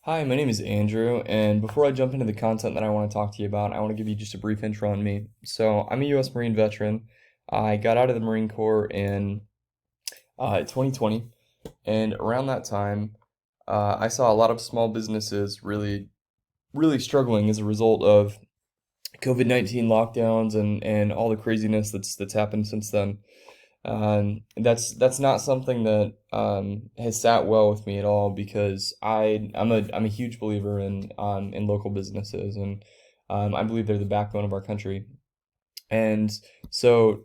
Hi, my name is Andrew, and before I jump into the content that I want to talk to you about, I want to give you just a brief intro on me. So, I'm a U.S. Marine veteran. I got out of the Marine Corps in 2020, and around that time, I saw a lot of small businesses really struggling as a result of COVID-19 lockdowns and all the craziness that's happened since then. That's not something that has sat well with me at all because I'm a huge believer in local businesses, and I believe they're the backbone of our country. And so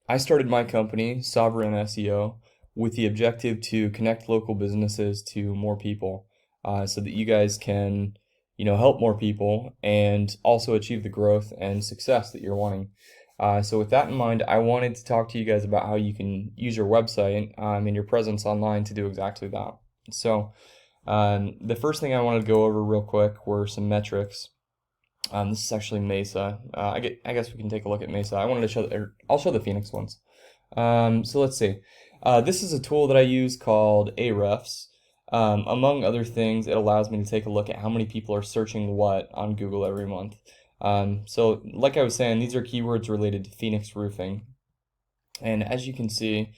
I started my company, Sovereign SEO, with the objective to connect local businesses to more people, so that you guys can, help more people and also achieve the growth and success that you're wanting. So with that in mind, I wanted to talk to you guys about how you can use your website and your presence online to do exactly that. So the first thing I wanted to go over real quick were some metrics. This is actually Mesa. I guess we can take a look at Mesa. I wanted to show, I'll show the Phoenix ones. So let's see. This is a tool that I use called Ahrefs. Among other things, it allows me to take a look at how many people are searching what on Google every month. So like I was saying, these are keywords related to Phoenix roofing. And as you can see,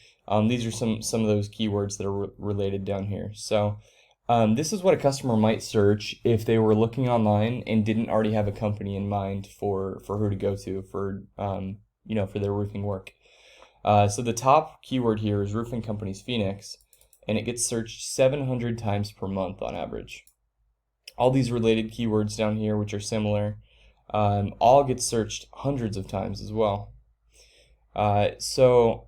these are some of those keywords that are related down here. So this is what a customer might search if they were looking online and didn't already have a company in mind for who to go to for for their roofing work. So the top keyword here is roofing companies Phoenix, and it gets searched 700 times per month on average. All these related keywords down here, which are similar, all get searched hundreds of times as well. So,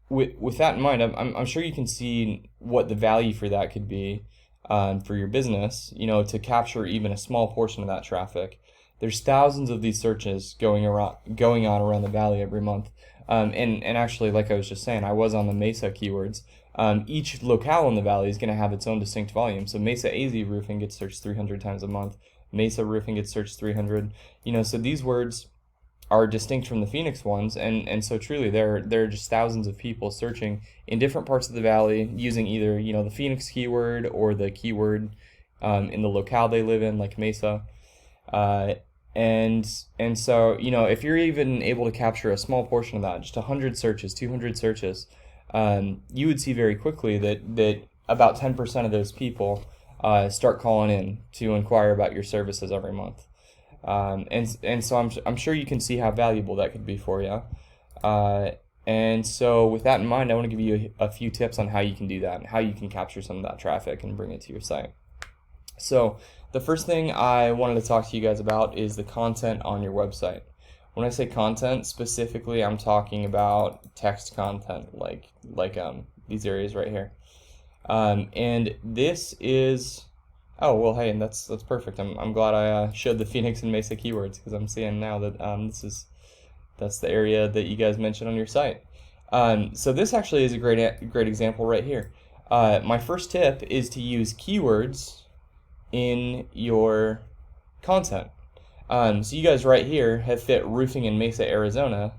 with that in mind, I'm sure you can see what the value for that could be for your business, to capture even a small portion of that traffic. There's thousands of these searches going on around the valley every month. And actually, like I was just saying, I was on the Mesa keywords. Each locale in the valley is going to have its own distinct volume. So Mesa AZ roofing gets searched 300 times a month. Mesa roofing gets searched 300. So these words are distinct from the Phoenix ones, and so truly there are just thousands of people searching in different parts of the valley using either the Phoenix keyword or the keyword in the locale they live in, like Mesa. And so if you're even able to capture a small portion of that, just 100 searches, 200 searches, you would see very quickly that about 10% of those people start calling in to inquire about your services every month. And so I'm sure you can see how valuable that could be for you. And so with that in mind, I want to give you a few tips on how you can do that and how you can capture some of that traffic and bring it to your site. So the first thing I wanted to talk to you guys about is the content on your website. When I say content, specifically, I'm talking about text content, like these areas right here. And this is, oh well, hey, and that's perfect. I'm glad I showed the Phoenix and Mesa keywords because I'm seeing now that that's the area that you guys mentioned on your site. So this actually is a great example right here. My first tip is to use keywords in your content. So you guys right here have fit roofing in Mesa, Arizona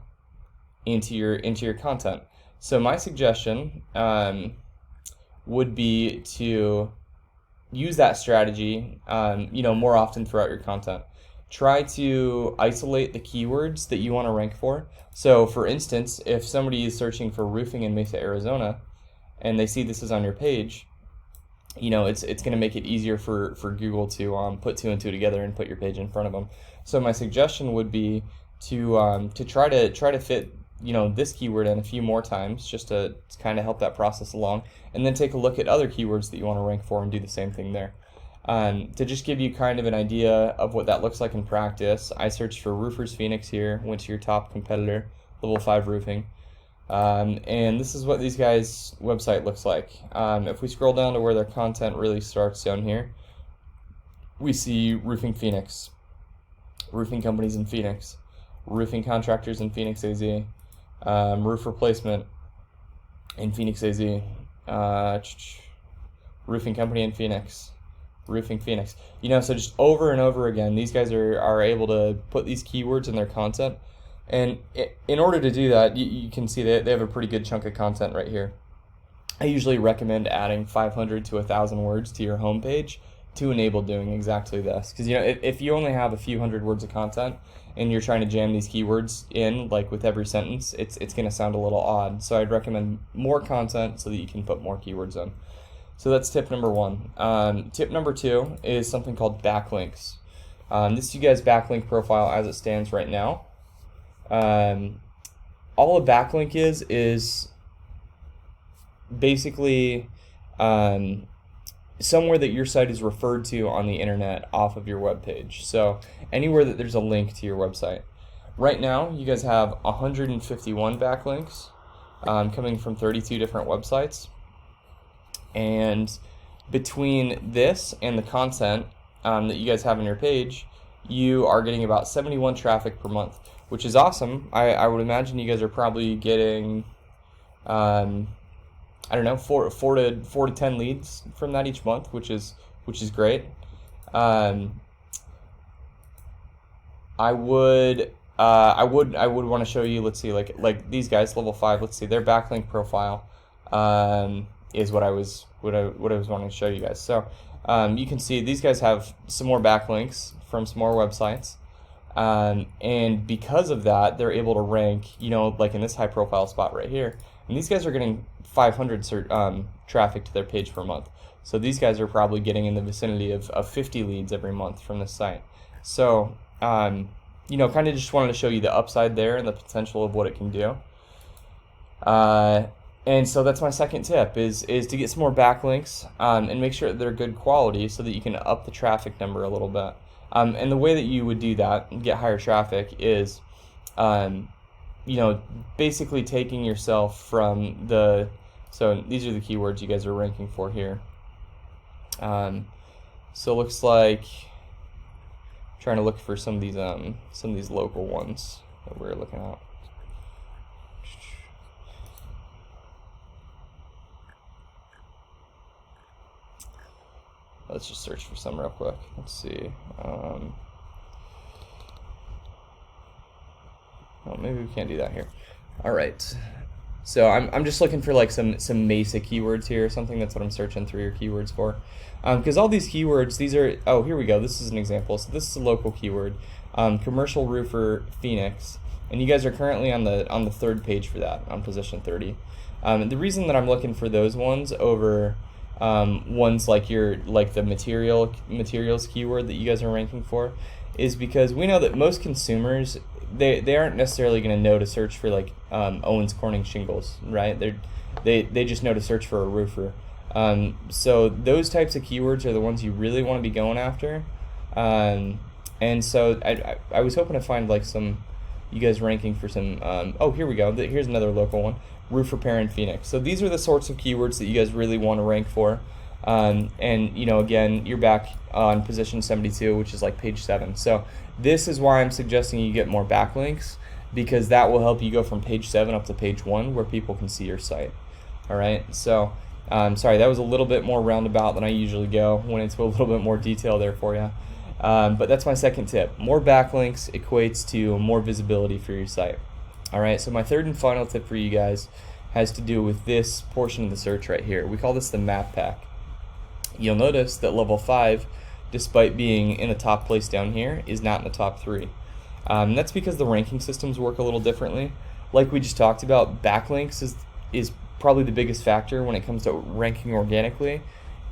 into your content. So my suggestion would be to use that strategy more often throughout your content. Try to isolate the keywords that you want to rank for. So for instance, if somebody is searching for roofing in Mesa, Arizona, and they see this is on your page, it's going to make it easier for Google to put two and two together and put your page in front of them. So my suggestion would be to try to fit this keyword in a few more times, just to kind of help that process along, and then take a look at other keywords that you want to rank for and do the same thing there. To just give you kind of an idea of what that looks like in practice, I searched for Roofers Phoenix here, went to your top competitor, Level 5 Roofing. And this is what these guys' website looks like. If we scroll down to where their content really starts down here, we see Roofing Phoenix, roofing companies in Phoenix, roofing contractors in Phoenix AZ, roof replacement in Phoenix AZ, roofing company in Phoenix, roofing Phoenix. So just over and over again, these guys are able to put these keywords in their content. And in order to do that, you can see they have a pretty good chunk of content right here. I usually recommend adding 500 to 1,000 words to your homepage to enable doing exactly this. Because if you only have a few hundred words of content and you're trying to jam these keywords in like with every sentence, it's going to sound a little odd. So I'd recommend more content so that you can put more keywords in. So that's tip number one. Tip number two is something called backlinks. This is you guys' backlink profile as it stands right now. All a backlink is basically somewhere that your site is referred to on the internet off of your web page. So anywhere that there's a link to your website. Right now, you guys have 151 backlinks coming from 32 different websites. And between this and the content that you guys have on your page, you are getting about 71 traffic per month, which is awesome. I would imagine you guys are probably getting I don't know, four to 10 leads from that each month, which is great. I would want to show you. Let's see, like these guys, level 5. Let's see, their backlink profile is what I was wanting to show you guys. So you can see these guys have some more backlinks from some more websites. And because of that, they're able to rank, like in this high profile spot right here. And these guys are getting 500 traffic to their page per month. So these guys are probably getting in the vicinity of 50 leads every month from this site. So, kind of just wanted to show you the upside there and the potential of what it can do. And so that's my second tip is to get some more backlinks and make sure that they're good quality so that you can up the traffic number a little bit. And the way that you would do that and get higher traffic is, basically taking yourself from so these are the keywords you guys are ranking for here. So it looks like I'm trying to look for some of these local ones that we're looking at. Let's just search for some real quick. Let's see. Maybe we can't do that here. All right. So I'm just looking for like some Mesa keywords here, something. That's what I'm searching through your keywords for. Because all these keywords, these are, here we go. This is an example. So this is a local keyword, commercial roofer Phoenix, and you guys are currently on the third page for that, on position 30. The reason that I'm looking for those ones over ones like the materials keyword that you guys are ranking for is because we know that most consumers, they aren't necessarily going to know to search for like Owens Corning shingles, right? They just know to search for a roofer. So those types of keywords are the ones you really want to be going after. And so I was hoping to find like some, you guys ranking for some, here we go. Here's another local one, roof repair in Phoenix. So these are the sorts of keywords that you guys really want to rank for. And again, you're back on position 72, which is like page 7. So this is why I'm suggesting you get more backlinks, because that will help you go from page 7 up to page 1 where people can see your site. All right. So sorry, that was a little bit more roundabout than I usually go when it's a little bit more detail there for you. But that's my second tip. More backlinks equates to more visibility for your site. All right. So my third and final tip for you guys has to do with this portion of the search right here. We call this the map pack. You'll notice that level 5, despite being in the top place down here, is not in the top 3. That's because the ranking systems work a little differently. Like we just talked about, backlinks is probably the biggest factor when it comes to ranking organically.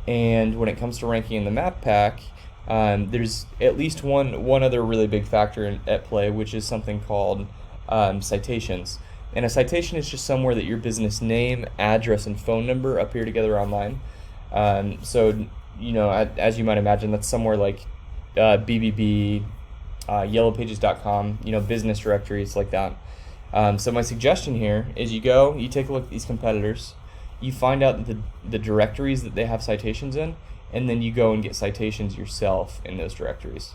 And when it comes to ranking in the map pack, there's at least one other really big factor at play, which is something called citations. And a citation is just somewhere that your business name, address, and phone number appear together online. So, as you might imagine, that's somewhere like BBB, yellowpages.com, business directories like that. So my suggestion here is you take a look at these competitors, you find out the directories that they have citations in, and then you go and get citations yourself in those directories.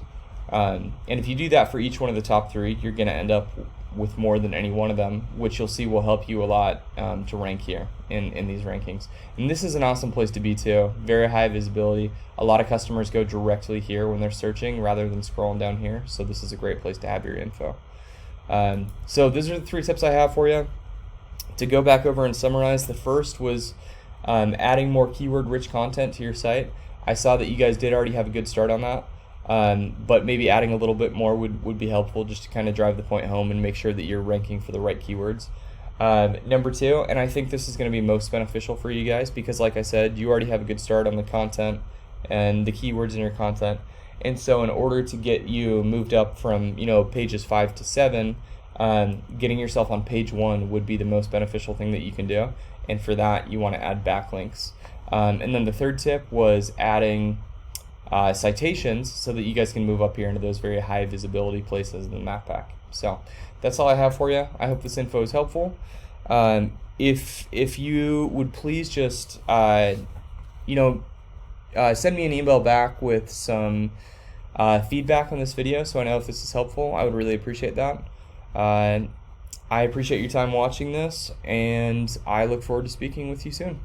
And if you do that for each one of the top 3, you're going to end up with more than any one of them, which you'll see will help you a lot to rank here in these rankings. And this is an awesome place to be too. Very high visibility. A lot of customers go directly here when they're searching rather than scrolling down here. So this is a great place to have your info. So those are the 3 tips I have for you. To go back over and summarize, the first was Adding more keyword-rich content to your site. I saw that you guys did already have a good start on that, but maybe adding a little bit more would be helpful, just to kind of drive the point home and make sure that you're ranking for the right keywords. Number two, and I think this is going to be most beneficial for you guys, because like I said, you already have a good start on the content and the keywords in your content. And so in order to get you moved up from, pages 5 to 7, getting yourself on page 1 would be the most beneficial thing that you can do. And for that, you want to add backlinks. And then the third tip was adding citations so that you guys can move up here into those very high visibility places in the map pack. So that's all I have for you. I hope this info is helpful. If you would please just send me an email back with some feedback on this video, so I know if this is helpful. I would really appreciate that. I appreciate your time watching this, and I look forward to speaking with you soon.